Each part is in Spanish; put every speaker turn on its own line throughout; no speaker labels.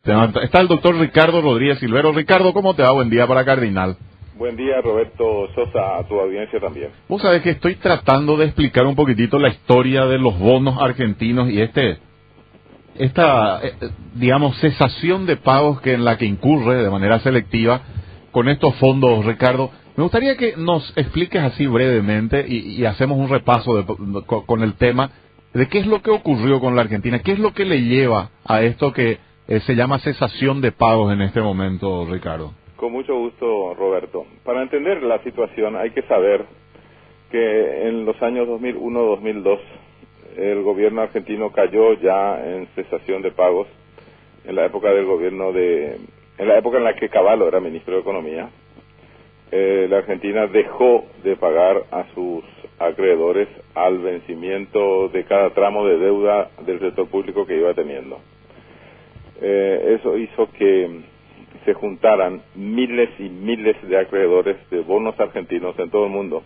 Está el doctor Ricardo Rodríguez Silvero. Ricardo, ¿cómo te va? Buen día para Cardinal.
Buen día, Roberto Sosa, a tu audiencia también.
Vos sabés que estoy tratando de explicar un poquitito la historia de los bonos argentinos y esta digamos, cesación de pagos en la que incurre de manera selectiva con estos fondos, Ricardo. Me gustaría que nos expliques así brevemente y hacemos un repaso con el tema de qué es lo que ocurrió con la Argentina, qué es lo que le lleva a esto que se llama cesación de pagos en este momento, Ricardo.
Con mucho gusto, Roberto. Para entender la situación hay que saber que en los años 2001-2002 el gobierno argentino cayó ya en cesación de pagos en la época del gobierno en la época en la que Cavallo era ministro de Economía. La Argentina dejó de pagar a sus acreedores al vencimiento de cada tramo de deuda del sector público que iba teniendo. Eso hizo que se juntaran miles y miles de acreedores de bonos argentinos en todo el mundo,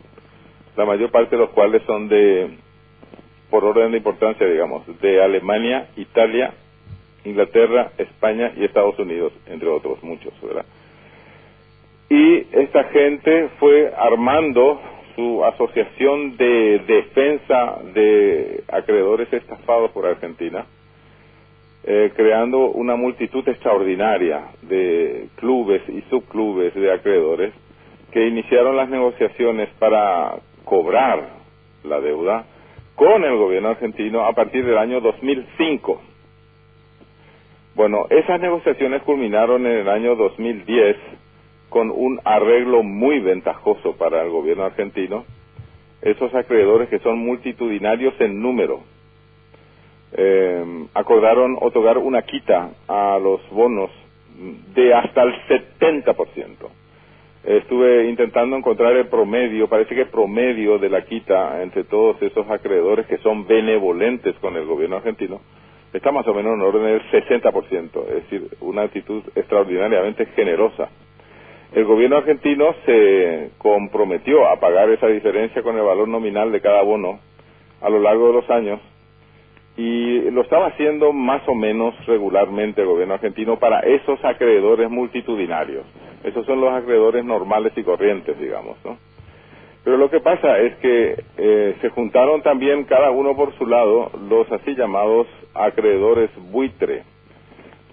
la mayor parte de los cuales son por orden de importancia, digamos, de Alemania, Italia, Inglaterra, España y Estados Unidos, entre otros muchos, ¿verdad? Y esta gente fue armando su asociación de defensa de acreedores estafados por Argentina, creando una multitud extraordinaria de clubes y subclubes de acreedores que iniciaron las negociaciones para cobrar la deuda con el gobierno argentino a partir del año 2005. Bueno, esas negociaciones culminaron en el año 2010 con un arreglo muy ventajoso para el gobierno argentino. Esos acreedores, que son multitudinarios en número, acordaron otorgar una quita a los bonos de hasta el 70%. Estuve intentando encontrar el promedio, parece que el promedio de la quita entre todos esos acreedores que son benevolentes con el gobierno argentino está más o menos en orden del 60%, es decir, una actitud extraordinariamente generosa. El gobierno argentino se comprometió a pagar esa diferencia con el valor nominal de cada bono a lo largo de los años, y lo estaba haciendo más o menos regularmente el gobierno argentino para esos acreedores multitudinarios. Esos son los acreedores normales y corrientes, digamos, ¿no? Pero lo que pasa es que se juntaron también, cada uno por su lado, los así llamados acreedores buitre,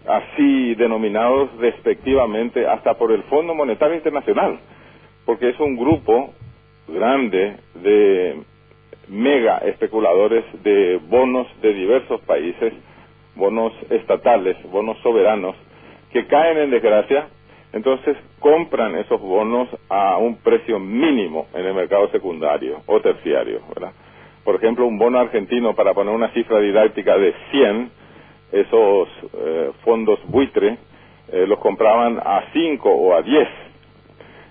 así denominados despectivamente hasta por el Fondo Monetario Internacional, porque es un grupo grande de mega especuladores de bonos de diversos países, bonos estatales, bonos soberanos, que caen en desgracia. Entonces compran esos bonos a un precio mínimo en el mercado secundario o terciario, ¿verdad? Por ejemplo, un bono argentino, para poner una cifra didáctica, de 100, esos fondos buitre los compraban a 5 o a 10.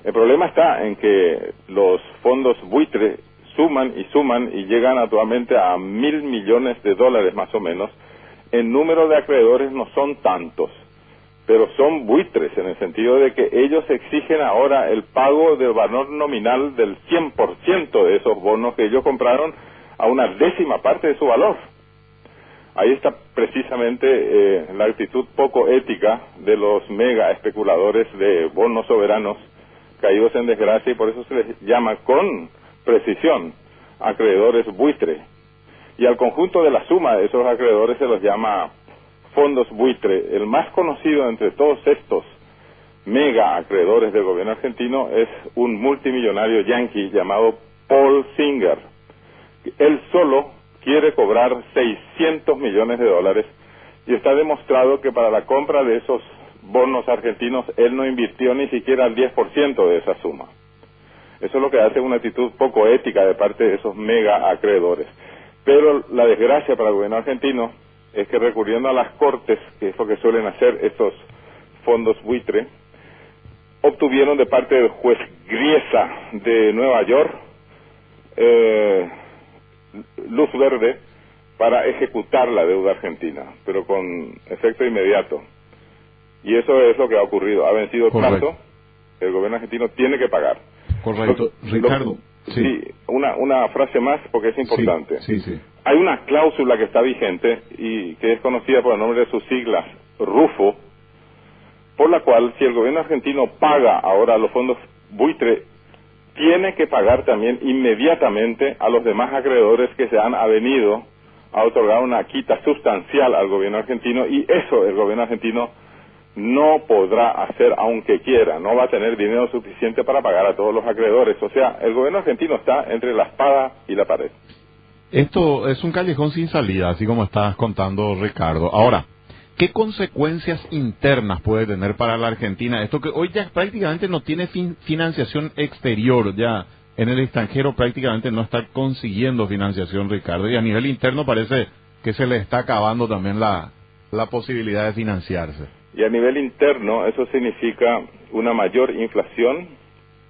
El problema está en que los fondos buitre suman y llegan actualmente a $1.000 millones más o menos. En número de acreedores no son tantos, pero son buitres en el sentido de que ellos exigen ahora el pago del valor nominal del 100% de esos bonos que ellos compraron a una décima parte de su valor. Ahí está precisamente la actitud poco ética de los mega especuladores de bonos soberanos caídos en desgracia, y por eso se les llama con precisión acreedores buitre. Y al conjunto de la suma de esos acreedores se los llama fondos buitre. El más conocido entre todos estos mega acreedores del gobierno argentino es un multimillonario yanqui llamado Paul Singer. Él solo quiere cobrar $600 millones y está demostrado que para la compra de esos bonos argentinos él no invirtió ni siquiera el 10% de esa suma. Eso es lo que hace una actitud poco ética de parte de esos mega acreedores. Pero la desgracia para el gobierno argentino es que, recurriendo a las cortes, que es lo que suelen hacer estos fondos buitre, obtuvieron de parte del juez Griesa de Nueva York luz verde para ejecutar la deuda argentina, pero con efecto inmediato. Y eso es lo que ha ocurrido. Ha vencido el plazo, el gobierno argentino tiene que pagar.
Correcto. Ricardo.
Sí, una frase más, porque es importante.
Sí.
Hay una cláusula que está vigente y que es conocida por el nombre de sus siglas, RUFO, cual, si el gobierno argentino paga ahora los fondos buitre, tiene que pagar también inmediatamente a los demás acreedores que se han avenido a otorgar una quita sustancial al gobierno argentino, y eso el gobierno argentino no podrá hacer aunque quiera, no va a tener dinero suficiente para pagar a todos los acreedores. O sea, el gobierno argentino está entre la espada y la pared.
Esto es un callejón sin salida, así como estás contando, Ricardo. Ahora, ¿qué consecuencias internas puede tener para la Argentina? Esto que hoy ya prácticamente no tiene financiación exterior, ya en el extranjero prácticamente no está consiguiendo financiación, Ricardo, y a nivel interno parece que se le está acabando también la posibilidad de financiarse.
Y a nivel interno eso significa una mayor inflación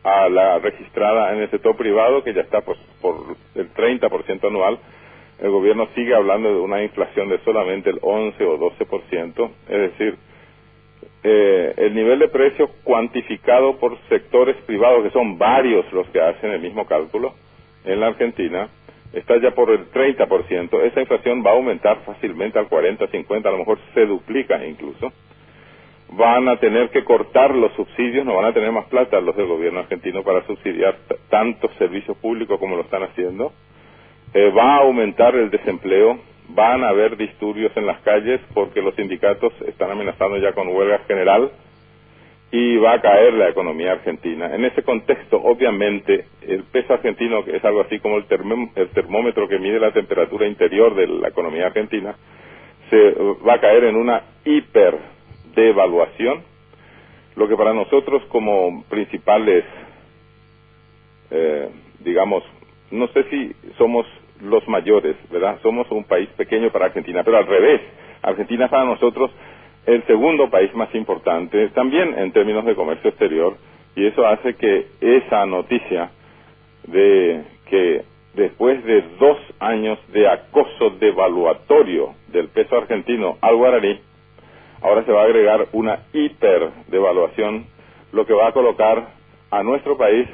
a la registrada en el sector privado, que ya está por el 30% anual. El gobierno sigue hablando de una inflación de solamente el 11 o 12%, es decir, el nivel de precios cuantificado por sectores privados, que son varios los que hacen el mismo cálculo en la Argentina, está ya por el 30%. Esa inflación va a aumentar fácilmente al 40, 50, a lo mejor se duplica incluso. Van a tener que cortar los subsidios, no van a tener más plata los del gobierno argentino para subsidiar tantos servicios públicos como lo están haciendo. Va a aumentar el desempleo, van a haber disturbios en las calles porque los sindicatos están amenazando ya con huelga general, y va a caer la economía argentina. En ese contexto, obviamente, el peso argentino, que es algo así como el termómetro que mide la temperatura interior de la economía argentina, se va a caer en una hiperdevaluación, lo que para nosotros como principales, digamos, no sé si somos los mayores, ¿verdad? Somos un país pequeño para Argentina, pero al revés, Argentina es para nosotros el segundo país más importante, también en términos de comercio exterior, y eso hace que esa noticia de que después de 2 años de acoso devaluatorio del peso argentino al guaraní, ahora se va a agregar una hiperdevaluación, lo que va a colocar a nuestro país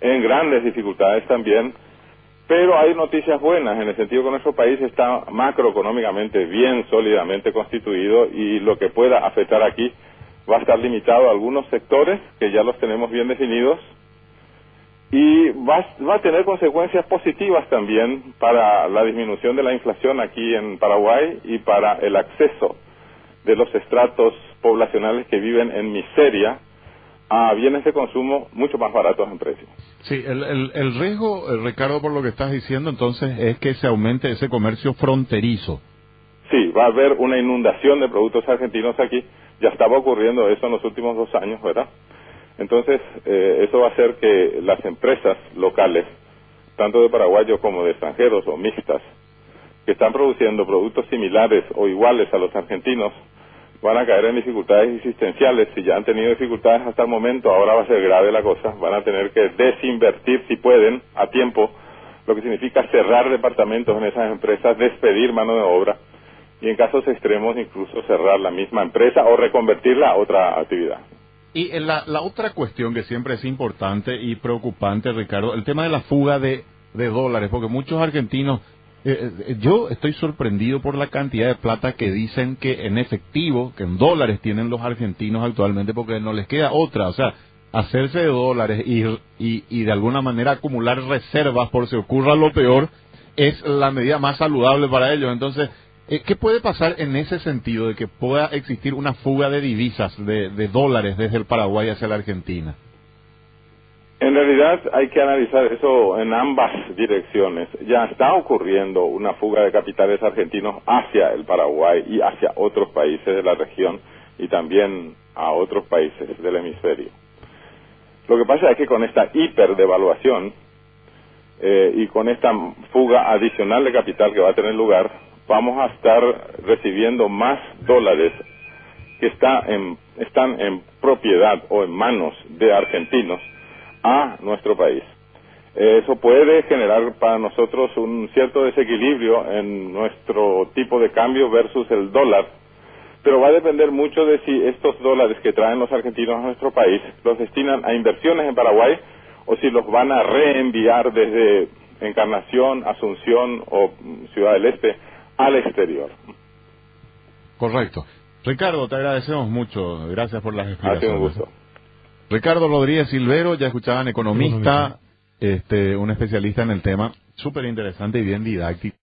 en grandes dificultades también. Pero hay noticias buenas, en el sentido que nuestro país está macroeconómicamente bien sólidamente constituido, y lo que pueda afectar aquí va a estar limitado a algunos sectores que ya los tenemos bien definidos, y va a tener consecuencias positivas también para la disminución de la inflación aquí en Paraguay y para el acceso de los estratos poblacionales que viven en miseria a bienes de consumo mucho más baratos en precio.
Sí, el riesgo, Ricardo, por lo que estás diciendo, entonces, es que se aumente ese comercio fronterizo.
Sí, va a haber una inundación de productos argentinos aquí. Ya estaba ocurriendo eso en los últimos 2 años, ¿verdad? Entonces, eso va a hacer que las empresas locales, tanto de paraguayos como de extranjeros o mixtas, que están produciendo productos similares o iguales a los argentinos, van a caer en dificultades existenciales. Si ya han tenido dificultades hasta el momento, ahora va a ser grave la cosa. Van a tener que desinvertir, si pueden, a tiempo, lo que significa cerrar departamentos en esas empresas, despedir mano de obra, y en casos extremos incluso cerrar la misma empresa o reconvertirla a otra actividad.
Y la otra cuestión que siempre es importante y preocupante, Ricardo, el tema de la fuga de dólares, porque muchos argentinos, yo estoy sorprendido por la cantidad de plata que dicen que en efectivo, que en dólares tienen los argentinos actualmente, porque no les queda otra, o sea, hacerse de dólares y de alguna manera acumular reservas por si ocurra lo peor es la medida más saludable para ellos. Entonces, ¿qué puede pasar en ese sentido de que pueda existir una fuga de divisas, de dólares desde el Paraguay hacia la Argentina?
En realidad hay que analizar eso en ambas direcciones. Ya está ocurriendo una fuga de capitales argentinos hacia el Paraguay y hacia otros países de la región, y también a otros países del hemisferio. Lo que pasa es que con esta hiperdevaluación y con esta fuga adicional de capital que va a tener lugar, vamos a estar recibiendo más dólares que están en propiedad o en manos de argentinos a nuestro país. Eso puede generar para nosotros un cierto desequilibrio en nuestro tipo de cambio versus el dólar, pero va a depender mucho de si estos dólares que traen los argentinos a nuestro país los destinan a inversiones en Paraguay, o si los van a reenviar desde Encarnación, Asunción o Ciudad del Este al exterior.
Correcto. Ricardo, te agradecemos mucho. Gracias por las
Ha
explicaciones.
sido un gusto.
Ricardo Rodríguez Silvero, ya escuchaban, economista, un especialista en el tema, súper interesante y bien didáctico.